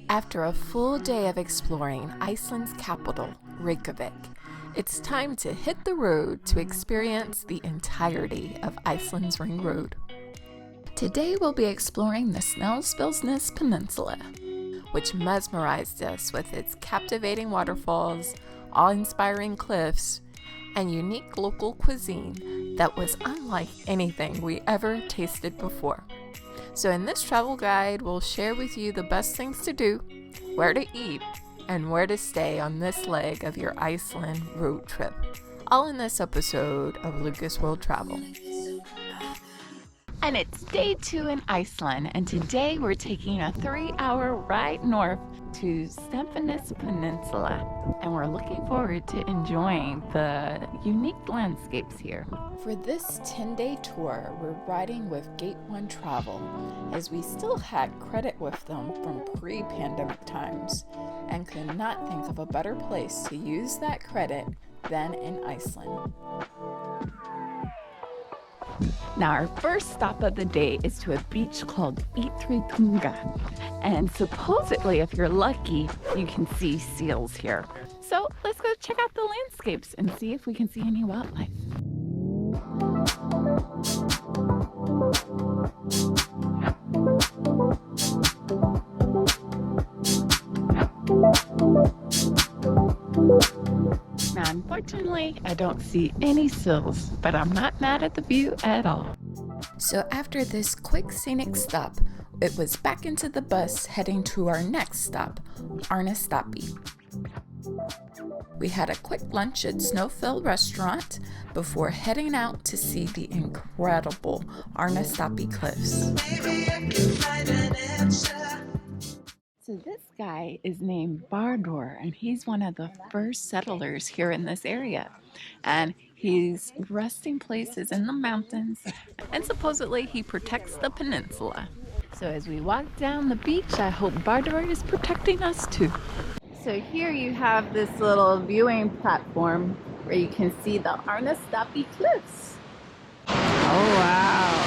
After a full day of exploring Iceland's capital, Reykjavik, it's time to hit the road to experience the entirety of Iceland's Ring Road. Today we'll be exploring the Snaefellsnes Peninsula, which mesmerized us with its captivating waterfalls, awe-inspiring cliffs, and unique local cuisine that was unlike anything we ever tasted before. So in this travel guide, we'll share with you the best things to do, where to eat, and where to stay on this leg of your Iceland road trip. All in this episode of Lucas World Travel. And it's day 2 in Iceland, and today we're taking a 3-hour ride north to Snaefellsnes Peninsula, and we're looking forward to enjoying the unique landscapes here. For this 10-day tour, we're riding with Gate 1 Travel, as we still had credit with them from pre-pandemic times, and could not think of a better place to use that credit than in Iceland. Now, our first stop of the day is to a beach called Ytri Tunga, and supposedly, if you're lucky, you can see seals here. So let's go check out the landscapes and see if we can see any wildlife. Now, unfortunately, I don't see any seals, but I'm not mad at the view at all. So after this quick scenic stop, it was back into the bus heading to our next stop, Arnarstapi. We had a quick lunch at Snaefell restaurant before heading out to see the incredible Arnarstapi cliffs. So this guy is named Bardor, and he's one of the first settlers here in this area. And he's resting places in the mountains, and supposedly he protects the peninsula. So as we walk down the beach, I hope Bardor is protecting us too. So here you have this little viewing platform where you can see the Arnarstapi cliffs. Oh wow!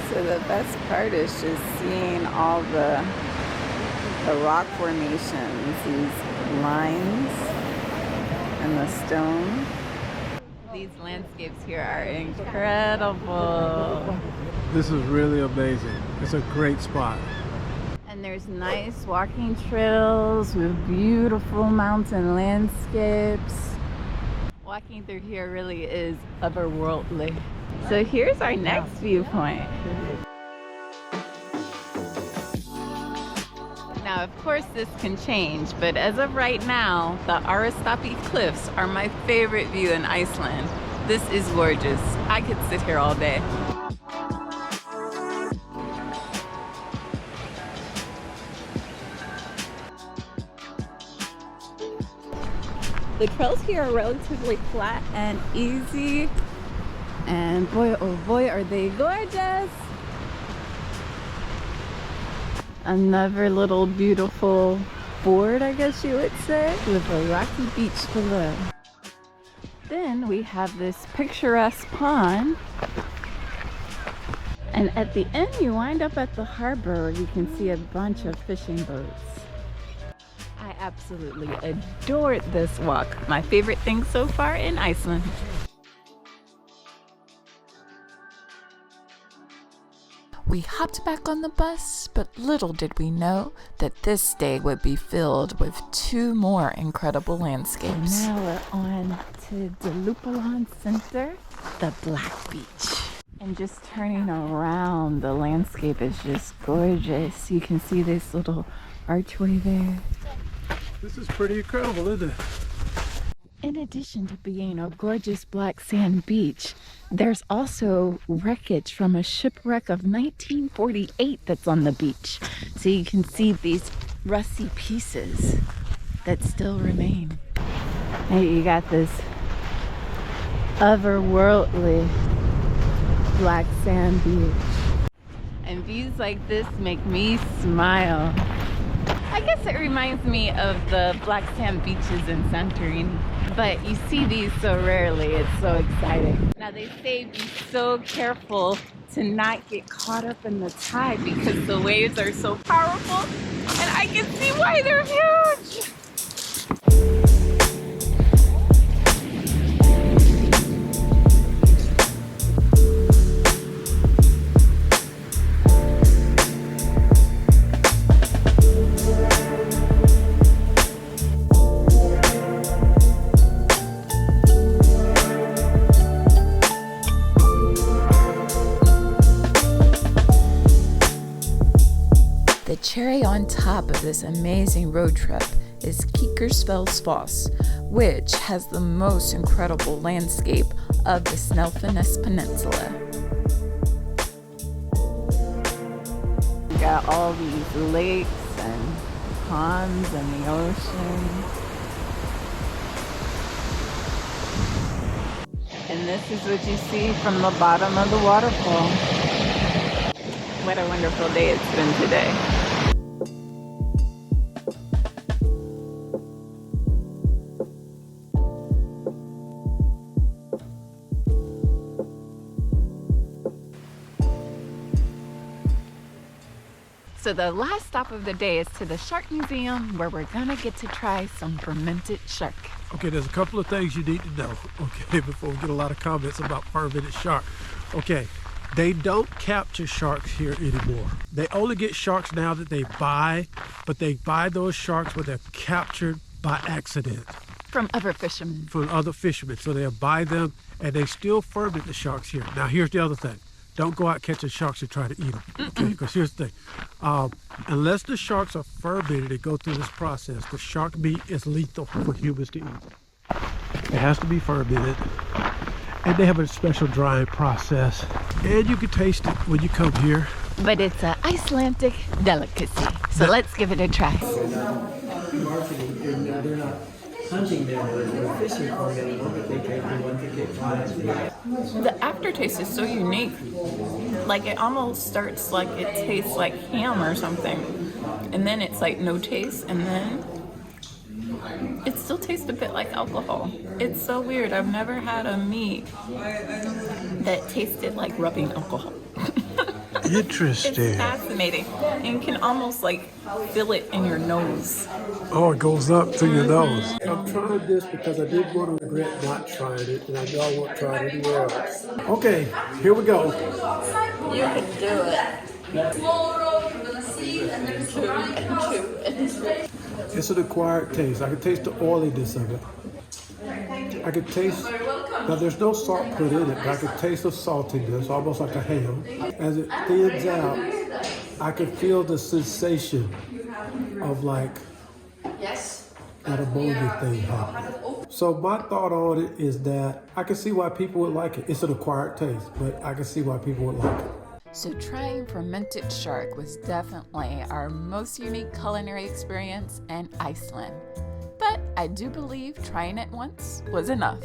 So the best part is just seeing all the rock formations, these lines and the stone. These landscapes here are incredible. This is really amazing. It's a great spot. And there's nice walking trails with beautiful mountain landscapes. Walking through here really is otherworldly. So here's our next viewpoint. Now, of course, this can change, but as of right now, the Arnarstapi cliffs are my favorite view in Iceland. This is gorgeous. I could sit here all day. The trails here are relatively flat and easy. And boy, oh boy, are they gorgeous! Another little beautiful ford, I guess you would say, with a rocky beach below. Then we have this picturesque pond. And at the end, you wind up at the harbor where you can see a bunch of fishing boats. I absolutely adored this walk. My favorite thing so far in Iceland. We hopped back on the bus, but little did we know that this day would be filled with 2 more incredible landscapes. Now we're on to Djupalanssandur, the Black Beach. And just turning around, the landscape is just gorgeous. You can see this little archway there. This is pretty incredible, isn't it? In addition to being a gorgeous black sand beach, there's also wreckage from a shipwreck of 1948 that's on the beach. So you can see these rusty pieces that still remain. And you got this otherworldly black sand beach. And views like this make me smile. I guess it reminds me of the black sand beaches in Santorini. But you see these so rarely, it's so exciting. Now they say be so careful to not get caught up in the tide because the waves are so powerful, and I can see why they're huge. The cherry on top of this amazing road trip is Kirkjufellsfoss, which has the most incredible landscape of the Snaefellsnes Peninsula. We got all these lakes and ponds and the ocean. And this is what you see from the bottom of the waterfall. What a wonderful day it's been today. So the last stop of the day is to the Shark Museum, where we're gonna get to try some fermented shark. Okay, there's a couple of things you need to know, okay, before we get a lot of comments about fermented shark. Okay, they don't capture sharks here anymore. They only get sharks now that they buy, but they buy those sharks when they're captured by accident. From other fishermen. From other fishermen. So they'll buy them, and they still ferment the sharks here. Now, here's the other thing. Don't go out catching sharks and try to eat them, okay? Because here's the thing. Unless the sharks are fermented and go through this process, the shark meat is lethal for humans to eat. It has to be fermented. And they have a special drying process. And you can taste it when you come here. But it's an Icelandic delicacy. So let's give it a try. They're not hunting them, they're fishing for them, but they want to get flies. The aftertaste is so unique. Like it almost starts like it tastes like ham or something. And then it's like no taste, and then it still tastes a bit like alcohol. It's so weird. I've never had a meat that tasted like rubbing alcohol. Interesting. It's fascinating. And you can almost like feel it in your nose. Oh, it goes up to your nose. I'm trying this because I did want to regret not trying it, and I know I won't try it anywhere else. Okay, here we go. You can do it. It's an acquired taste. I can taste the oiliness of it. I can taste, now there's no salt put in it, but I can taste the saltiness, almost like a ham. As it thins out, I can feel the sensation of like that ammonia thing happening. So my thought on it is that I can see why people would like it. It's an acquired taste, but I can see why people would like it. So trying fermented shark was definitely our most unique culinary experience in Iceland. But I do believe trying it once was enough.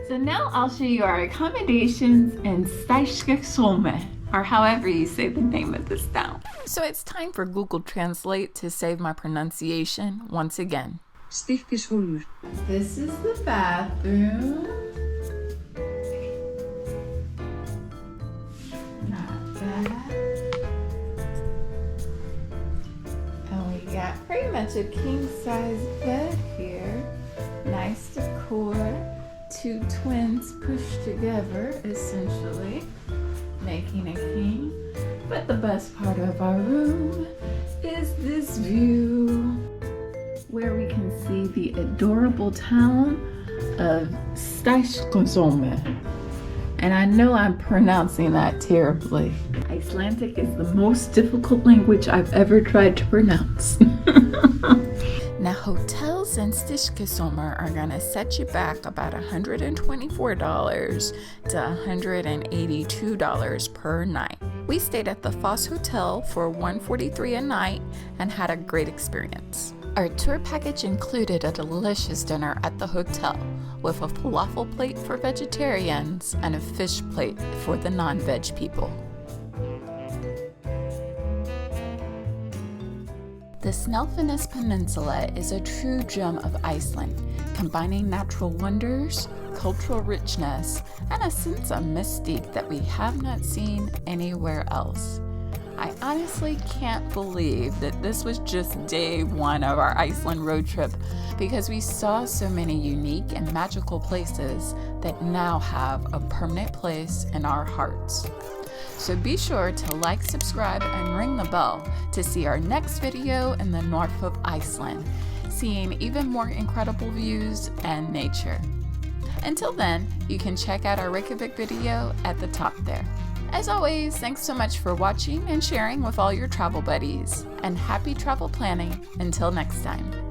So now I'll show you our accommodations in Stykkishólmur, or however you say the name of this town. So it's time for Google Translate to save my pronunciation once again. Stykkishólmur. This is the bathroom. Not bad. And we got pretty much a king-size bed here. Nice decor. Two twins pushed together, essentially, making a king. But the best part of our room is this view, where we can see the adorable town of Stykkishólmur. And I know I'm pronouncing that terribly. Icelandic is the most difficult language I've ever tried to pronounce. Now, hotels in Stykkishólmur are gonna set you back about $124 to $182 per night. We stayed at the Fosshotel for $143 a night and had a great experience. Our tour package included a delicious dinner at the hotel with a falafel plate for vegetarians and a fish plate for the non-veg people. The Snaefellsnes Peninsula is a true gem of Iceland, combining natural wonders, cultural richness, and a sense of mystique that we have not seen anywhere else. I honestly can't believe that this was just day one of our Iceland road trip, because we saw so many unique and magical places that now have a permanent place in our hearts. So be sure to like, subscribe, and ring the bell to see our next video in the north of Iceland, seeing even more incredible views and nature. Until then, you can check out our Reykjavik video at the top there. As always, thanks so much for watching and sharing with all your travel buddies, and happy travel planning until next time.